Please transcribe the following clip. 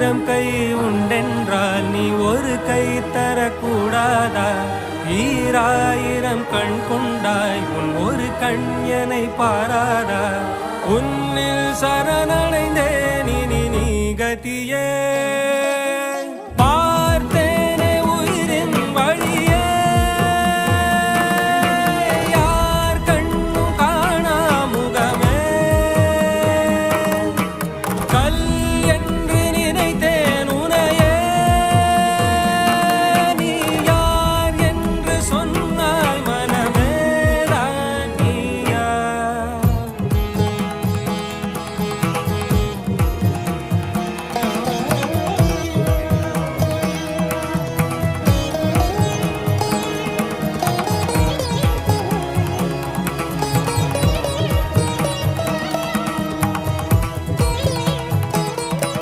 ஆயிரம் கை உண்டென்றால் நீ ஒரு கை தரக்கூடாதா? ஈராயிரம் கண் கொண்டாய் உன் ஒரு கண் என்னை பாராதா? உன்னில் சரணடைந்தேன் இனி நீ கதியே.